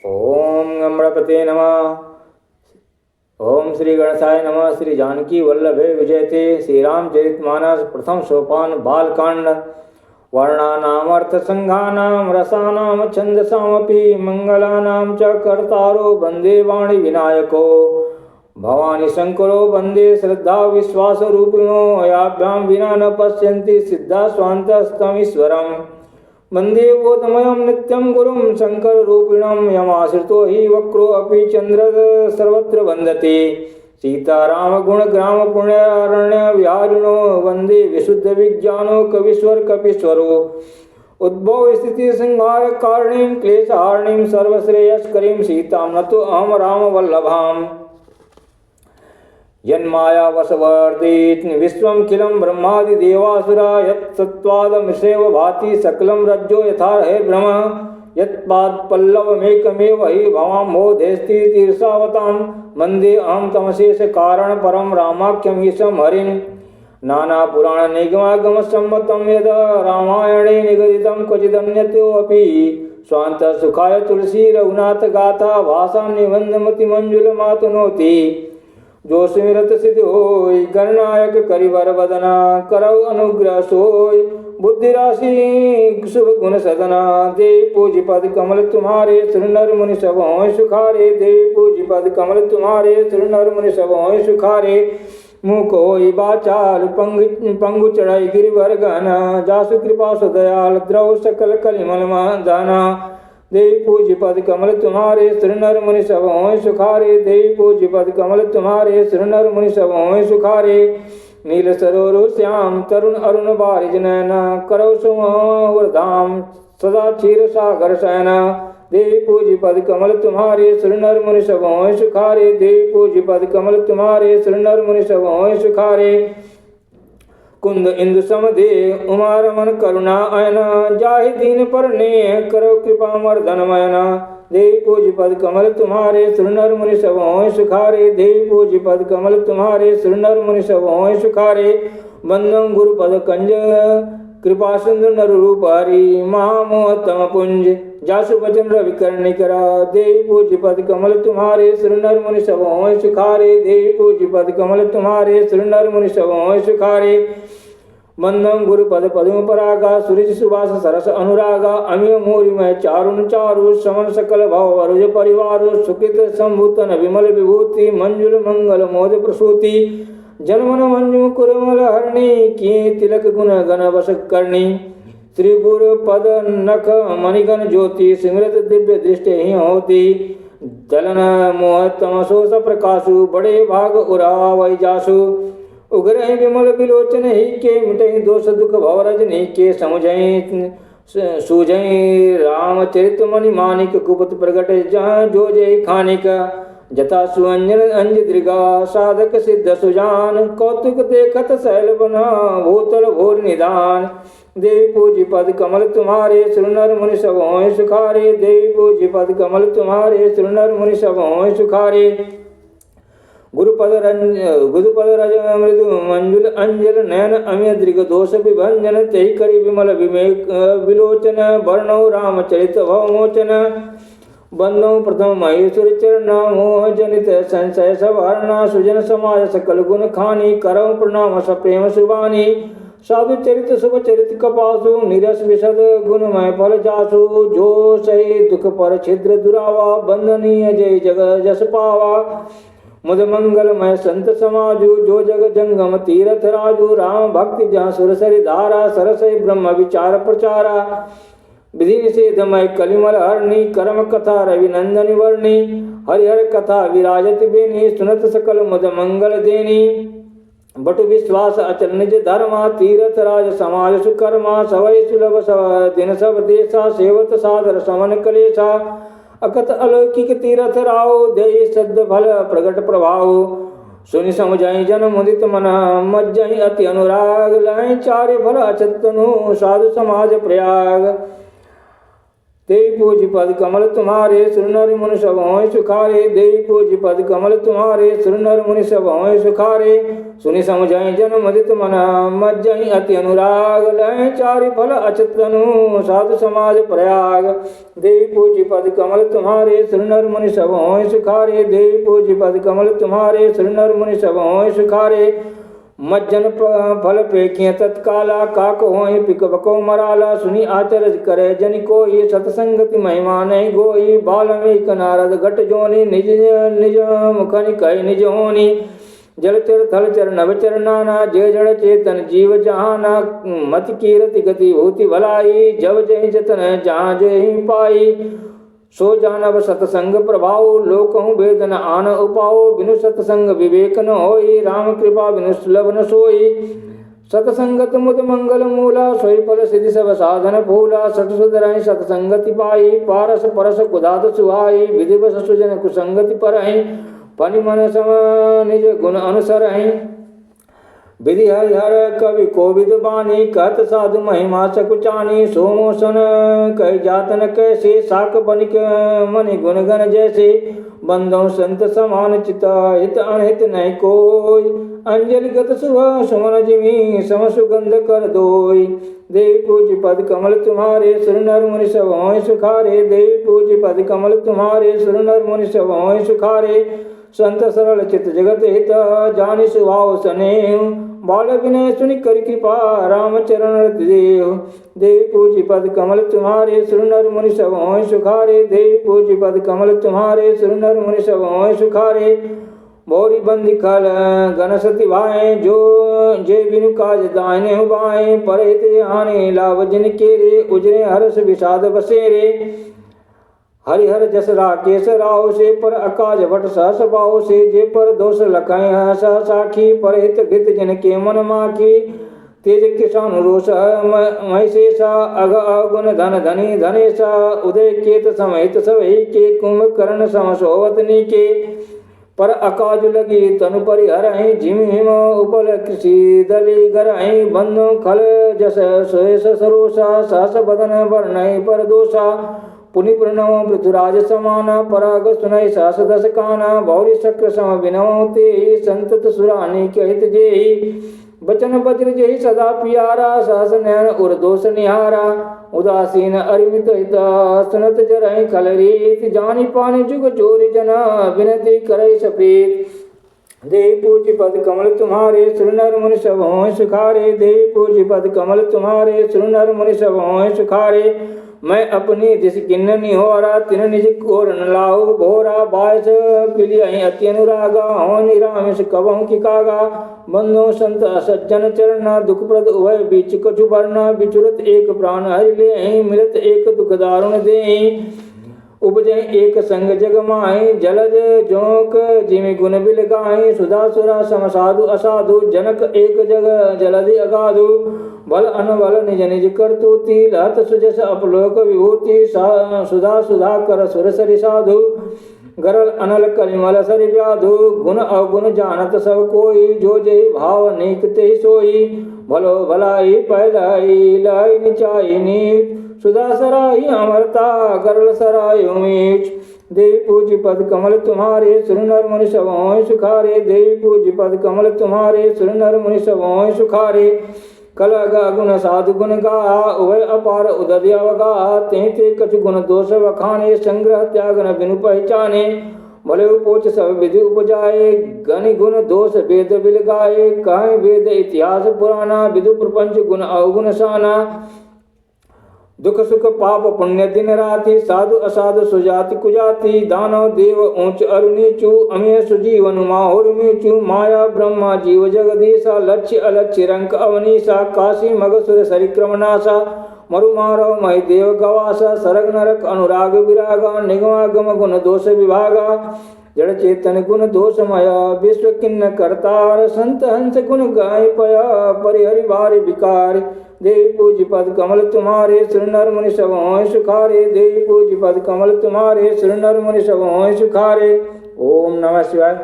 ओम गणपते नमः। ओम श्री गणेशाय नमः। श्री जानकी वल्लभे विजयते। श्री रामचरितमानस प्रथम सोपान बालकांड। वर्णानामर्थ संघानाम रसानाम छंदसामपि मंगलानां च कर्तारो वंदे वाणी विनायको भवानी शंकरो वंदे श्रद्धा विश्वास रूपिणो अयाभ्याम विना न पश्यन्ति सिद्धा स्वान्तस्तमीश्वरम् वंदे बोधमयं नित्यं गुरुं शंकर रूपिणं यमाश्रितो हि वक्रो अपि चंद्र सर्वत्र वंदते सीताराम गुण ग्राम पुण्यारण्य विहारिणो वंदे विशुद्ध विज्ञानो कवीश्वर कपीश्वरो उद्भव स्थिति संहार कारणीं क्लेशहारिणीं सर्वश्रेयस्करीं सीतां नतो अहम राम वल्लभाम् यन्मायावशवर्तित विश्वमखिलं ब्रह्मादिदेवासुरा यत्सत्त्वादमृषेव भाति सकलं रज्जो यथा रहिर्भ्रम यत्पादपल्लवमेकमेव हि भवाम्भोधेस्ति तीर्षावतां वन्दे अहं तमशेष कारण परं रामाख्यमीशं हरिं नानापुराणनिगमागमसम्मतं यद् रामायणे निगदितं क्वचिदन्यतोऽपि स्वान्तसुखाय तुलसी रघुनाथ गाथा भाषां निबन्धमतिमञ्जुलमातनोति जो सुमिरत सिद्ध होय गणनायक करिवर वदना करौ अनुग्रह सोय बुद्धि राशि शुभ गुण सदना दे पूज्य पद कमल तुम्हारे सुरनर मुनि सब होय सुखारे दे पूज्य पद कमल तुम्हारे सुरनर मुनि सब होय सुखारे मुख होय बाचाल पंगु चढ़ाई गिरिवर गहना जासु कृपा सुदयाल द्रव सकल कलिमल दाना देवी पूज्य पद कमल तुम्हारे सुरनर मुनि सब होय सुखारे देवी पूज्य पद कमल तुम्हारे सुरनर मुनि सब होय सुखारे नील सरोरु श्याम तरुण अरुण बारिज नैना करौ सुमवरधाम सदा क्षीर सागर शयना देवी पूज्य पद कमल तुम्हारे सुरनर मुनि सब होय सुखारे देवी पूज्य पद कमल तुम्हारे सुरनर मुनि सब होय सुखारे कुंद इंदु समदे उमा रमन करुणा अयना जाहि दीन पर ने करो कृपा मर्दन मयना देवी पूज्य पद कमल तुम्हारे सुरनर मुनि सब होय सुखारे देवी पूज्य पद कमल तुम्हारे सुरनर मुनि सब होय सुखारे बंदम गुरु पद कंज कृपा सिंधु नर रूप हरि महामोहतम पुंज जासु वचन रवि कर्णिकरा देवी पूज्य पद कमल तुम्हारे सुरनर मुनि सब होय सुखारे देवी पूज्य पद कमल तुम्हारे सुरनर मुनि सब होय सुखारे बंदम गुरु पद पद्म परागा सूरज सुवास सरस अनुरागा अमिय मोरिमय चारुण चारु समन सकल भव अरुज परिवार सुखित संभूतन विमल विभूति मंजुल मंगल मोद प्रसूति जनमन मंजु कुरमल हरणी किए तिलक गुण गण बस करणी श्री गुरु पद नख मणिगण ज्योति सिमरत दिव्य दृष्टि ही होती दलन मोह तमसो स प्रकाशु बड़े भाग उरा वै जासु उग्र विमल विलोचन ही के मिटई दोष दुख भवरज नहीं के समुझई सूझई रामचरित मणि मानिक कुपत प्रगट जहाँ जो जय खानिक जता सुअंजन अंज दृगा साधक सिद्ध सुजान कौतुक देखत शैल बना भूतल भोर निदान देवी पूज्य पद कमल तुम्हारे सुरनर मुनि सब होय सुखारे देवी पूज्य पद कमल तुम्हारे सुरनर मुनि सब होय सुखारे गुरुपद रज मृदु मंजुल अंजल नयन अमिय दृग दोष विभंजन तहि करि विमल विमेक विलोचन वर्णौ रामचरित भवमोचन बंदौ प्रथम महेश्वर चरण मोह जनित संशय सवारणा सुजन समाज सकल गुण खानी करौ प्रणाम सप्रेम सुबानी साधु चरित शुभ चरित कपासु निरस विशद गुणमय फल जासु जो सही दुख पर छिद्र दुरावा बंदनीय जय जग जस पावा मुद मंगलमय संत समाजु जो जग जंगम तीरथ राजु राम भक्ति जहाँ सुरसरि धारा सरसई ब्रह्म विचार प्रचारा विधि निषेधमय कलिमल हरणी कर्म कथा रविनंदन वर्णी हरिहर कथा विराजत बेनी सुनत सकल मुद मंगल देनी बटु विश्वास अचल निज धर्मा तीरथ राज समाज सुकर्मा सवै सुलभ दिन सब देशा सेवत सादर समन कलेशा अकत अलौकिक तीरथ राव दय सद फल प्रगट प्रभाव सुनि समझाई जन मुदित मन मज्जहि अति अनुराग लाई चार्य फल अचतनु साधु समाज प्रयाग देवी पूज पद कमल तुम्हारे सुर नर मुनि सब होय सुखारे। देवी पूज पद कमल तुम्हारे सुर नर मुनि सब होय सुखारे। सुनि समझाई जन मदित मन मज्जहि अति अनुराग। लय चारि फल अचत तनु साधु समाज प्रयाग। देवी पूज पद कमल तुम्हारे सुर नर मुनि सब होय सुखारे। देवी पूज पद कमल तुम्हारे सुर नर मुनि सब होय सुखारे। मज्जन फल पेखिय तत्काला काक होय पिक बको मराला। सुनी आचरज करे जन कोई सतसंगति महिमा नहीं गोई। बाल्मीकि नारद घट जोनी निज निज मुखनि कहि निज होनी। जलचर थलचर नभचर नाना जय जड़ चेतन जीव जहाना। मत कीरति गति भूति भलाई जब जय जतन जहाँ जय पाई। सो जानब सतसंग प्रभाव लोकहु वेद न आन उपाओ। बिनु सतसंग विवेक न होई राम कृपा बिनु सुलभ न सोई। सतसंगत मुद मंगल मूला सोई फल सिद्धि सब साधन फूला। सत सुधरहि सतसंगति पाई पारस परस कुदात सुहाई। विधि बस सुजन कुसंगति परहि पनि मन सम निज गुण अनुसरहि। विधि हरिहर कवि कोविद बानी कहत साधु महिमा सकुचानी। सोमोसन कह जातन कैसे साक बनिक मनि गुण गण जैसे। बंदो संत समान चिता हित अनहित नहीं कोई। अंजलि गत सुबह सुमन जिमी सम सुगंध कर दोई। देवी पूज पद कमल तुम्हारे सुर नर मुनि सब होय सुखारे। देवी पूज पद कमल तुम्हारे सुर नर मुनि सब होय सुखारे। संत सरल चित जगत हित जानि स्वभाव स्नेह। बाल विनय सुनि कर कृपा राम चरण रति देव। देवी पूज पद कमल तुम्हारे सुर नर मुनि सब होय सुखारे। देवी पूज पद कमल तुम्हारे सुर नर मुनि सब होय सुखारे। भौरी बंदी खल गण सती भाए जो जे बिनु काज दायने हुबाए। परहित हानि लाभ जिन केरे उजरे हर्ष विषाद बसेरे। हरिहर जस राकेश राव से पर अकाज भट सहस बाहु से। जे पर दोष लखय सह साखी परहित घृत जिन के मन माखी। तेज किसान रोष महिषेषा अग अवगुण धन धनी धनेशा। उदय केत समित सवहि के कुंभकर्ण सम सोवतनी के। पर अकाज लगी तनु परिहरहि झिम हिम उपल कृषि दली गरहि। बंधु खल जस सोयस सरोसा सहस बदन वर्णहि पर दोषा। पुनि प्रणव पृथुराज समाना पराग सुनय सहस दस काना। भौरी शक्र सम विनव ते संतत सुरानी कहित जेहि। बचन वज्र जेहि सदा पियारा सहस नयन उर दोष निहारा। उदासीन अरिमित हित सुनत जरहि खल रीत। जानि पानि जुग चोर जना विनती करहि सप्रीत। देवी पूज पद कमल तुम्हारे सुर नर मुनि सब होय सुखारे। देवी पूज पद कमल तुम्हारे सुर नर मुनि सब होय सुखारे। मैं अपनी दिस किन्न निहोरा तिन निज कोर न लाहु भोरा। बायस पिलियहि अति अनुरागा हो निरामिष कबहु की कागा। बंधु संत सज्जन चरण दुख प्रद उभय बीच कछु वर्णा। बिचुरत एक प्राण हरि लेहि मिलत एक दुख दारुण देहि। उपजे एक संग जग माहि जलज जोक जिमि गुण बिल गाहि। सुधा सुरा सम साधु असाधु जनक एक जग जलधि अगाधु। बल अनबल निज निज करतूति लहत सुजस अपलोक विभूति। सुधा सुधा कर सुर सरि साधु गरल अनल कलिमल सरि व्याधु। गुण अवगुण जानत सब कोई जो जय भाव नीक ते सोई। भलो भलाई पहलाई लाई निचाई नीच। सुधा सराई अमरता गरल सराय मीच। देवी पूज पद कमल तुम्हारे सुर नर मुनि सब होय सुखारे। देवी पूज पद कमल तुम्हारे सुर नर मुनि सब होय सुखारे। कल गुण साधु गुण गा उभय अपार उदय अवगा। ते कछु गुण दोष वखाने संग्रह त्याग न बिनु पहचाने। भले उपोच सब विधि उपजाए गनि गुण दोष वेद बिल गाए। कहे वेद इतिहास पुराना विदु प्रपंच गुण अवगुण साना। दुख सुख पाप पुण्य दिन राति साधु असाधु सुजाति कुजाति। दानव देव ऊंच अरु नीचु अमेय सुजीवन माहुर मीचु। माया ब्रह्मा जीव जगदीशा लक्ष्य अलक्ष्य रंक अवनीशा। काशी मगसुर सरिक्रम नाशा मरु मारव महि देव गवासा। सरग नरक अनुराग विरागा निगमागम गुण दोष विभागा। जड़ चेतन गुण दोषमय विश्व किन्न करतार। संत हंस गुण गाय पया परिहरि भारि विकार। देवी पूज पद कमल तुम्हारे सुर नर मुनि सब होय सुखारे। देवी पूज पद कमल तुम्हारे सुर नर मुनि सब होय सुखारे। ओम नमः शिवाय।